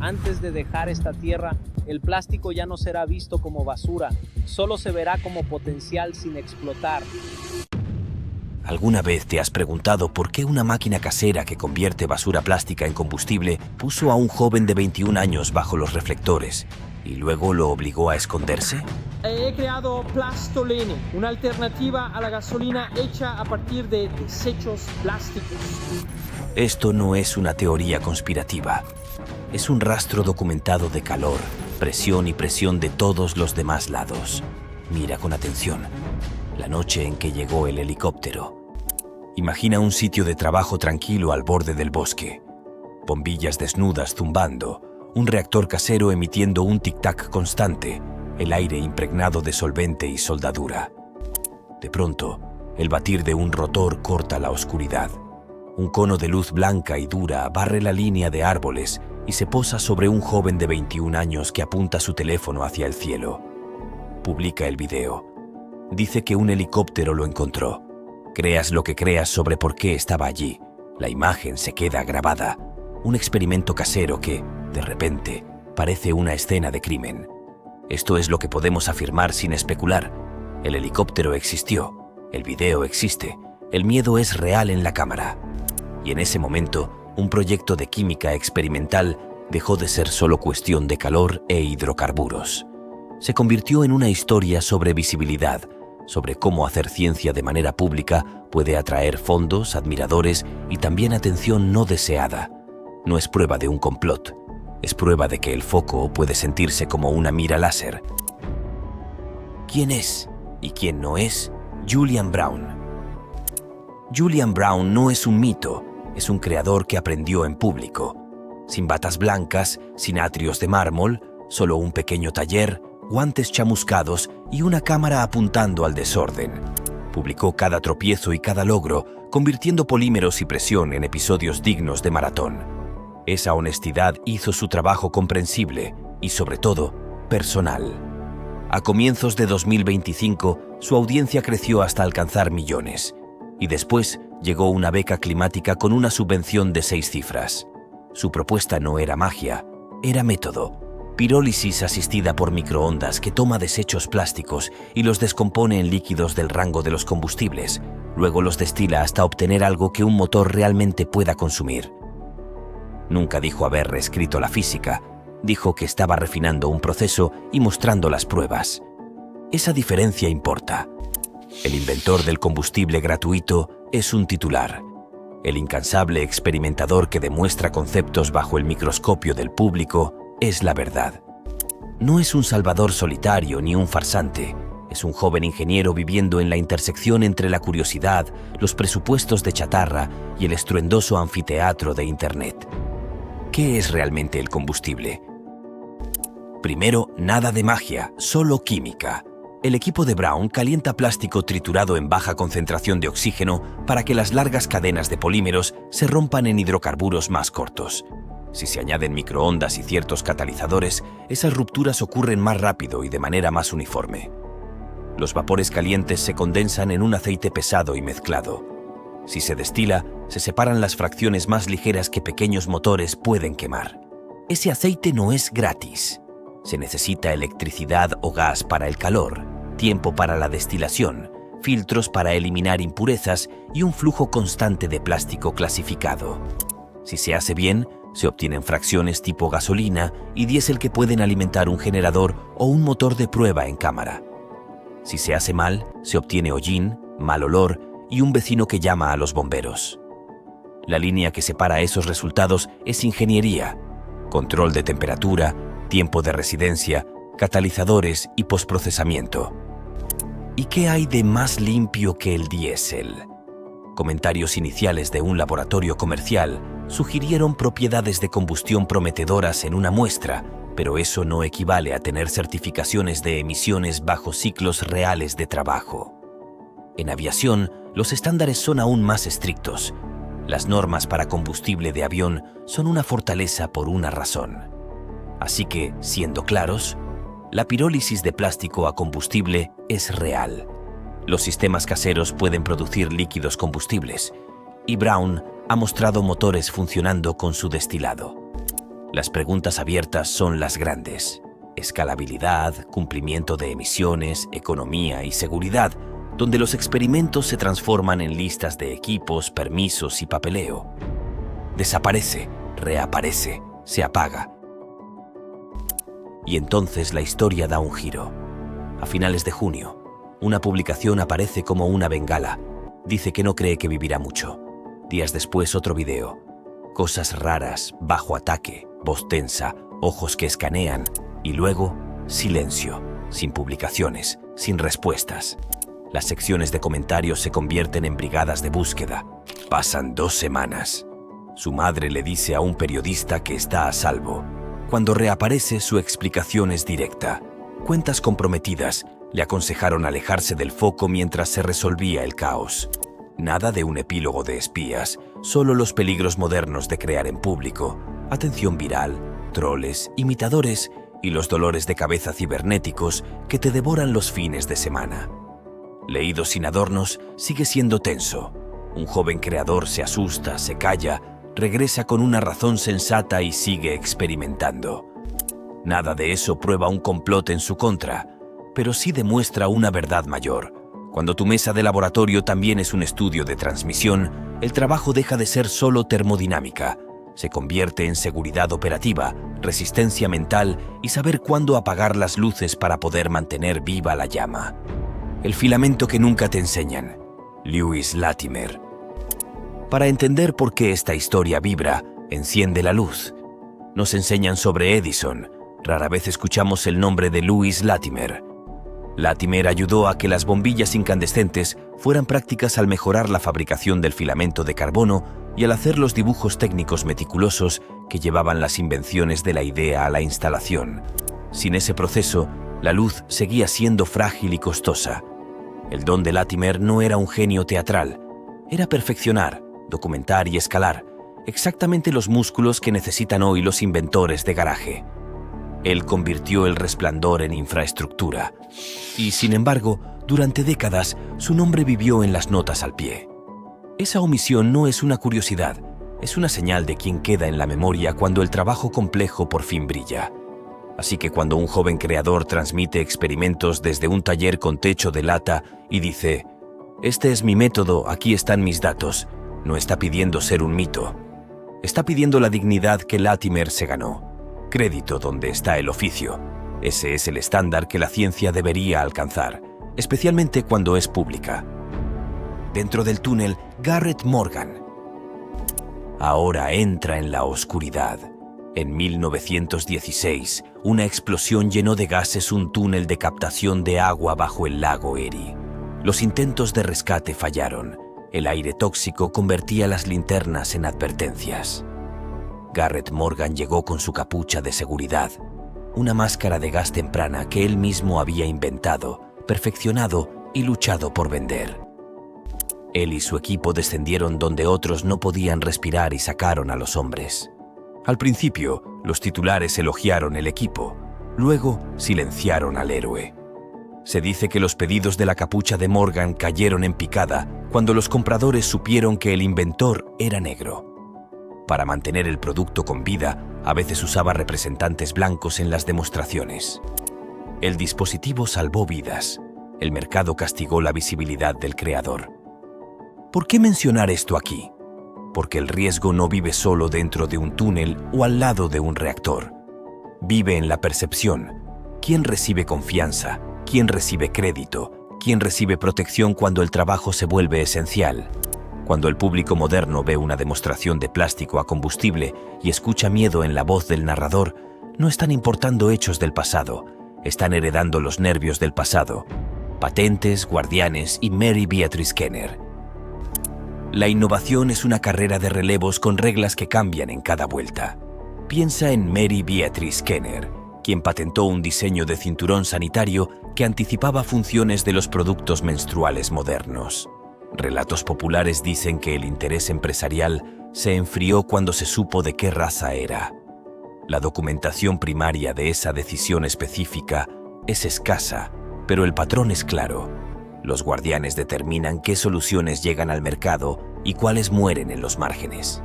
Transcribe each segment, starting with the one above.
Antes de dejar esta tierra, el plástico ya no será visto como basura, solo se verá como potencial sin explotar. ¿Alguna vez te has preguntado por qué una máquina casera que convierte basura plástica en combustible puso a un joven de 21 años bajo los reflectores y luego lo obligó a esconderse? He creado Plastolene, una alternativa a la gasolina hecha a partir de desechos plásticos. Esto no es una teoría conspirativa. Es un rastro documentado de calor, presión y presión de todos los demás lados. Mira con atención. La noche en que llegó el helicóptero. Imagina un sitio de trabajo tranquilo al borde del bosque. Bombillas desnudas zumbando, un reactor casero emitiendo un tic-tac constante, el aire impregnado de solvente y soldadura. De pronto, el batir de un rotor corta la oscuridad. Un cono de luz blanca y dura barre la línea de árboles y se posa sobre un joven de 21 años que apunta su teléfono hacia el cielo. Publica el video. Dice que un helicóptero lo encontró. Creas lo que creas sobre por qué estaba allí, la imagen se queda grabada. Un experimento casero que, de repente, parece una escena de crimen. Esto es lo que podemos afirmar sin especular. El helicóptero existió, el video existe, el miedo es real en la cámara. Y en ese momento, un proyecto de química experimental dejó de ser solo cuestión de calor e hidrocarburos. Se convirtió en una historia sobre visibilidad, sobre cómo hacer ciencia de manera pública puede atraer fondos, admiradores y también atención no deseada. No es prueba de un complot, es prueba de que el foco puede sentirse como una mira láser. ¿Quién es y quién no es Julian Brown? Julian Brown no es un mito, es un creador que aprendió en público. Sin batas blancas, sin atrios de mármol, solo un pequeño taller, guantes chamuscados y una cámara apuntando al desorden. Publicó cada tropiezo y cada logro, convirtiendo polímeros y presión en episodios dignos de maratón. Esa honestidad hizo su trabajo comprensible y, sobre todo, personal. A comienzos de 2025, su audiencia creció hasta alcanzar millones. Y después llegó una beca climática con una subvención de 6 cifras. Su propuesta no era magia, era método. Pirólisis asistida por microondas que toma desechos plásticos y los descompone en líquidos del rango de los combustibles. Luego los destila hasta obtener algo que un motor realmente pueda consumir. Nunca dijo haber reescrito la física, dijo que estaba refinando un proceso y mostrando las pruebas. Esa diferencia importa. El inventor del combustible gratuito es un titular. El incansable experimentador que demuestra conceptos bajo el microscopio del público es la verdad. No es un salvador solitario ni un farsante. Es un joven ingeniero viviendo en la intersección entre la curiosidad, los presupuestos de chatarra y el estruendoso anfiteatro de Internet. ¿Qué es realmente el combustible? Primero, nada de magia, solo química. El equipo de Brown calienta plástico triturado en baja concentración de oxígeno para que las largas cadenas de polímeros se rompan en hidrocarburos más cortos. Si se añaden microondas y ciertos catalizadores, esas rupturas ocurren más rápido y de manera más uniforme. Los vapores calientes se condensan en un aceite pesado y mezclado. Si se destila, se separan las fracciones más ligeras que pequeños motores pueden quemar. Ese aceite no es gratis. Se necesita electricidad o gas para el calor, tiempo para la destilación, filtros para eliminar impurezas y un flujo constante de plástico clasificado. Si se hace bien, se obtienen fracciones tipo gasolina y diésel que pueden alimentar un generador o un motor de prueba en cámara. Si se hace mal, se obtiene hollín, mal olor y un vecino que llama a los bomberos. La línea que separa esos resultados es ingeniería, control de temperatura, tiempo de residencia, catalizadores y postprocesamiento. ¿Y qué hay de más limpio que el diésel? Comentarios iniciales de un laboratorio comercial sugirieron propiedades de combustión prometedoras en una muestra, pero eso no equivale a tener certificaciones de emisiones bajo ciclos reales de trabajo. En aviación, los estándares son aún más estrictos. Las normas para combustible de avión son una fortaleza por una razón. Así que, siendo claros, la pirólisis de plástico a combustible es real. Los sistemas caseros pueden producir líquidos combustibles, y Brown ha mostrado motores funcionando con su destilado. Las preguntas abiertas son las grandes: escalabilidad, cumplimiento de emisiones, economía y seguridad, donde los experimentos se transforman en listas de equipos, permisos y papeleo. Desaparece, reaparece, se apaga. Y entonces la historia da un giro. A finales de junio, una publicación aparece como una bengala. Dice que no cree que vivirá mucho. Días después, otro video. Cosas raras, bajo ataque, voz tensa, ojos que escanean. Y luego, silencio, sin publicaciones, sin respuestas. Las secciones de comentarios se convierten en brigadas de búsqueda. Pasan 2 semanas. Su madre le dice a un periodista que está a salvo. Cuando reaparece, su explicación es directa. Cuentas comprometidas le aconsejaron alejarse del foco mientras se resolvía el caos. Nada de un epílogo de espías, solo los peligros modernos de crear en público, atención viral, troles, imitadores y los dolores de cabeza cibernéticos que te devoran los fines de semana. Leído sin adornos, sigue siendo tenso. Un joven creador se asusta, se calla, regresa con una razón sensata y sigue experimentando. Nada de eso prueba un complot en su contra, pero sí demuestra una verdad mayor. Cuando tu mesa de laboratorio también es un estudio de transmisión, el trabajo deja de ser solo termodinámica. Se convierte en seguridad operativa, resistencia mental y saber cuándo apagar las luces para poder mantener viva la llama. El filamento que nunca te enseñan. Lewis Latimer. Para entender por qué esta historia vibra, enciende la luz. Nos enseñan sobre Edison. Rara vez escuchamos el nombre de Lewis Latimer. Latimer ayudó a que las bombillas incandescentes fueran prácticas al mejorar la fabricación del filamento de carbono y al hacer los dibujos técnicos meticulosos que llevaban las invenciones de la idea a la instalación. Sin ese proceso, la luz seguía siendo frágil y costosa. El don de Latimer no era un genio teatral, era perfeccionar, documentar y escalar, exactamente los músculos que necesitan hoy los inventores de garaje. Él convirtió el resplandor en infraestructura. Y, sin embargo, durante décadas, su nombre vivió en las notas al pie. Esa omisión no es una curiosidad, es una señal de quien queda en la memoria cuando el trabajo complejo por fin brilla. Así que cuando un joven creador transmite experimentos desde un taller con techo de lata y dice: «Este es mi método, aquí están mis datos», no está pidiendo ser un mito. Está pidiendo la dignidad que Latimer se ganó. Crédito donde está el oficio. Ese es el estándar que la ciencia debería alcanzar, especialmente cuando es pública. Dentro del túnel, Garrett Morgan. Ahora entra en la oscuridad. En 1916, una explosión llenó de gases un túnel de captación de agua bajo el lago Erie. Los intentos de rescate fallaron. El aire tóxico convertía las linternas en advertencias. Garrett Morgan llegó con su capucha de seguridad, una máscara de gas temprana que él mismo había inventado, perfeccionado y luchado por vender. Él y su equipo descendieron donde otros no podían respirar y sacaron a los hombres. Al principio, los titulares elogiaron el equipo, luego silenciaron al héroe. Se dice que los pedidos de la capucha de Morgan cayeron en picada cuando los compradores supieron que el inventor era negro. Para mantener el producto con vida, a veces usaba representantes blancos en las demostraciones. El dispositivo salvó vidas. El mercado castigó la visibilidad del creador. ¿Por qué mencionar esto aquí? Porque el riesgo no vive solo dentro de un túnel o al lado de un reactor. Vive en la percepción. ¿Quién recibe confianza? ¿Quién recibe crédito? ¿Quién recibe protección cuando el trabajo se vuelve esencial? Cuando el público moderno ve una demostración de plástico a combustible y escucha miedo en la voz del narrador, no están importando hechos del pasado, están heredando los nervios del pasado. Patentes, guardianes y Mary Beatrice Kenner. La innovación es una carrera de relevos con reglas que cambian en cada vuelta. Piensa en Mary Beatrice Kenner, quien patentó un diseño de cinturón sanitario que anticipaba funciones de los productos menstruales modernos. Relatos populares dicen que el interés empresarial se enfrió cuando se supo de qué raza era. La documentación primaria de esa decisión específica es escasa, pero el patrón es claro. Los guardianes determinan qué soluciones llegan al mercado y cuáles mueren en los márgenes.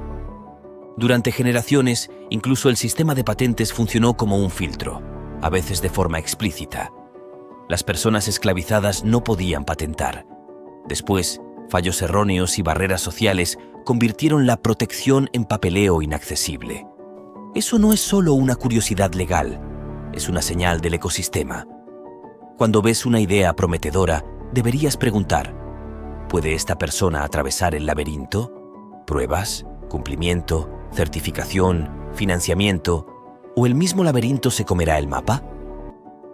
Durante generaciones, incluso el sistema de patentes funcionó como un filtro, a veces de forma explícita. Las personas esclavizadas no podían patentar. Después, fallos erróneos y barreras sociales convirtieron la protección en papeleo inaccesible. Eso no es solo una curiosidad legal, es una señal del ecosistema. Cuando ves una idea prometedora, deberías preguntar: ¿puede esta persona atravesar el laberinto? ¿Pruebas? ¿Cumplimiento? ¿Certificación? ¿Financiamiento? ¿O el mismo laberinto se comerá el mapa?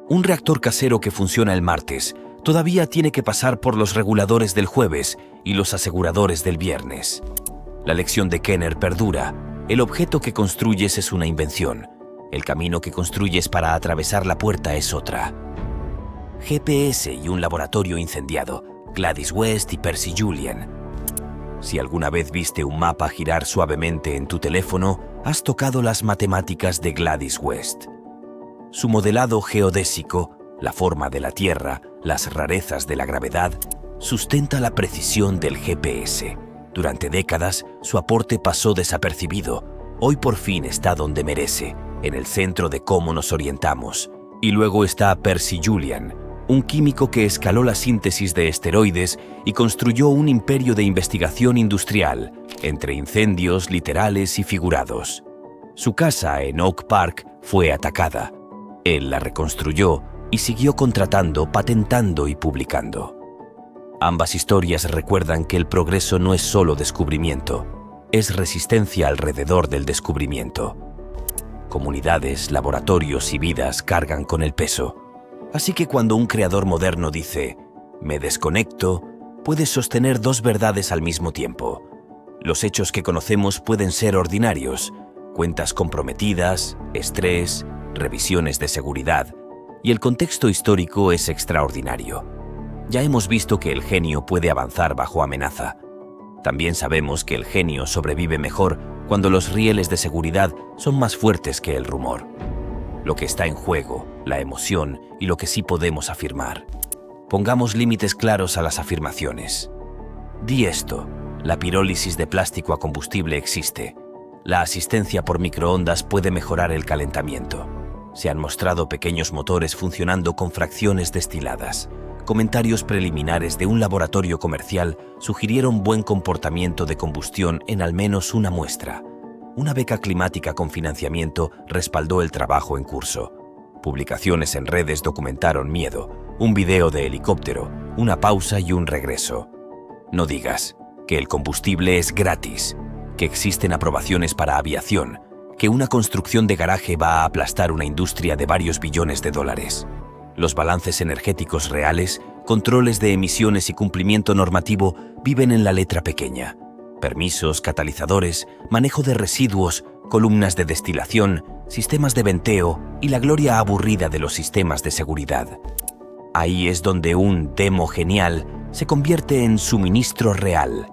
Un reactor casero que funciona el martes todavía tiene que pasar por los reguladores del jueves y los aseguradores del viernes. La lección de Kenner perdura. El objeto que construyes es una invención. El camino que construyes para atravesar la puerta es otra. GPS y un laboratorio incendiado. Gladys West y Percy Julian. Si alguna vez viste un mapa girar suavemente en tu teléfono, has tocado las matemáticas de Gladys West. Su modelado geodésico, la forma de la Tierra, las rarezas de la gravedad, sustenta la precisión del GPS. Durante décadas, su aporte pasó desapercibido. Hoy por fin está donde merece, en el centro de cómo nos orientamos. Y luego está Percy Julian, un químico que escaló la síntesis de esteroides y construyó un imperio de investigación industrial, entre incendios literales y figurados. Su casa en Oak Park fue atacada. Él la reconstruyó y siguió contratando, patentando y publicando. Ambas historias recuerdan que el progreso no es solo descubrimiento, es resistencia alrededor del descubrimiento. Comunidades, laboratorios y vidas cargan con el peso. Así que cuando un creador moderno dice, «me desconecto», puedes sostener dos verdades al mismo tiempo. Los hechos que conocemos pueden ser ordinarios, cuentas comprometidas, estrés, revisiones de seguridad, y el contexto histórico es extraordinario. Ya hemos visto que el genio puede avanzar bajo amenaza. También sabemos que el genio sobrevive mejor cuando los rieles de seguridad son más fuertes que el rumor. Lo que está en juego, la emoción y lo que sí podemos afirmar. Pongamos límites claros a las afirmaciones. Di esto: la pirólisis de plástico a combustible existe. La asistencia por microondas puede mejorar el calentamiento. Se han mostrado pequeños motores funcionando con fracciones destiladas. Comentarios preliminares de un laboratorio comercial sugirieron buen comportamiento de combustión en al menos una muestra. Una beca climática con financiamiento respaldó el trabajo en curso. Publicaciones en redes documentaron miedo, un video de helicóptero, una pausa y un regreso. No digas que el combustible es gratis, que existen aprobaciones para aviación, que una construcción de garaje va a aplastar una industria de varios billones de dólares. Los balances energéticos reales, controles de emisiones y cumplimiento normativo viven en la letra pequeña. Permisos, catalizadores, manejo de residuos, columnas de destilación, sistemas de venteo y la gloria aburrida de los sistemas de seguridad. Ahí es donde un demo genial se convierte en suministro real.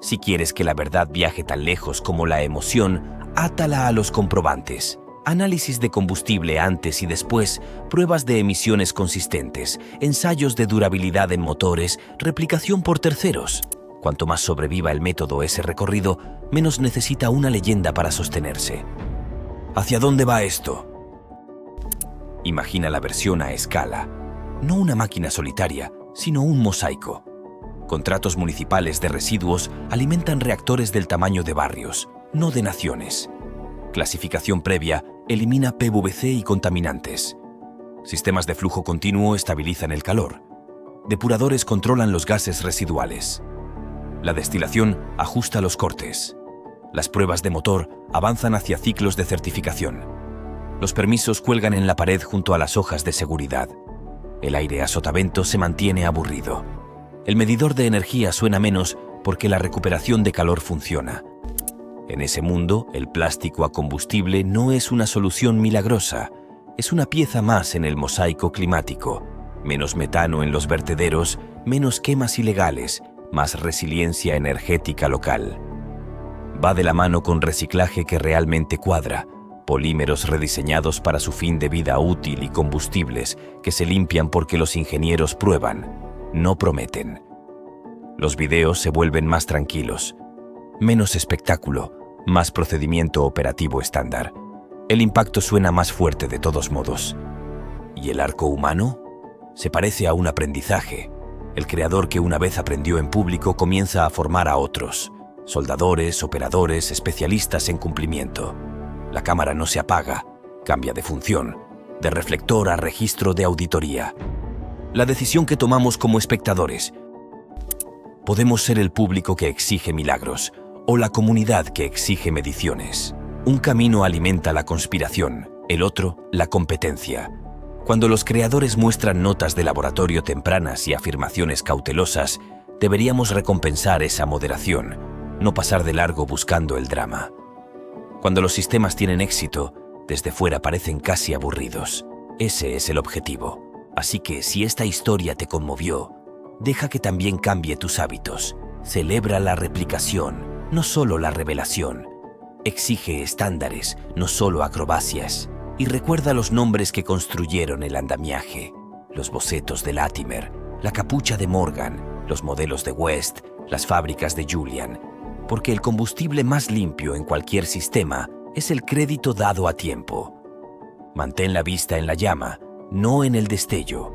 Si quieres que la verdad viaje tan lejos como la emoción, átala a los comprobantes. Análisis de combustible antes y después, pruebas de emisiones consistentes, ensayos de durabilidad en motores, replicación por terceros. Cuanto más sobreviva el método ese recorrido, menos necesita una leyenda para sostenerse. ¿Hacia dónde va esto? Imagina la versión a escala. No una máquina solitaria, sino un mosaico. Contratos municipales de residuos alimentan reactores del tamaño de barrios, no de naciones. Clasificación previa elimina PVC y contaminantes. Sistemas de flujo continuo estabilizan el calor. Depuradores controlan los gases residuales. La destilación ajusta los cortes. Las pruebas de motor avanzan hacia ciclos de certificación. Los permisos cuelgan en la pared junto a las hojas de seguridad. El aire a sotavento se mantiene aburrido. El medidor de energía suena menos porque la recuperación de calor funciona. En ese mundo, el plástico a combustible no es una solución milagrosa, es una pieza más en el mosaico climático. Menos metano en los vertederos, menos quemas ilegales, más resiliencia energética local. Va de la mano con reciclaje que realmente cuadra, polímeros rediseñados para su fin de vida útil y combustibles que se limpian porque los ingenieros prueban, no prometen. Los videos se vuelven más tranquilos, menos espectáculo, más procedimiento operativo estándar. El impacto suena más fuerte de todos modos. ¿Y el arco humano? Se parece a un aprendizaje. El creador que una vez aprendió en público comienza a formar a otros. Soldadores, operadores, especialistas en cumplimiento. La cámara no se apaga, cambia de función, de reflector a registro de auditoría. La decisión que tomamos como espectadores. Podemos ser el público que exige milagros o la comunidad que exige mediciones. Un camino alimenta la conspiración, el otro, la competencia. Cuando los creadores muestran notas de laboratorio tempranas y afirmaciones cautelosas, deberíamos recompensar esa moderación, no pasar de largo buscando el drama. Cuando los sistemas tienen éxito, desde fuera parecen casi aburridos. Ese es el objetivo. Así que si esta historia te conmovió, deja que también cambie tus hábitos. Celebra la replicación, no solo la revelación. Exige estándares, no solo acrobacias. Y recuerda los nombres que construyeron el andamiaje. Los bocetos de Latimer, la capucha de Morgan, los modelos de West, las fábricas de Julian. Porque el combustible más limpio en cualquier sistema es el crédito dado a tiempo. Mantén la vista en la llama, no en el destello.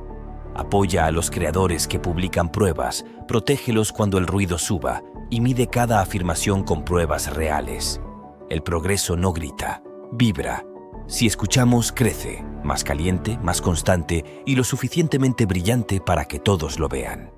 Apoya a los creadores que publican pruebas, protégelos cuando el ruido suba y mide cada afirmación con pruebas reales. El progreso no grita, vibra. Si escuchamos, crece, más caliente, más constante y lo suficientemente brillante para que todos lo vean.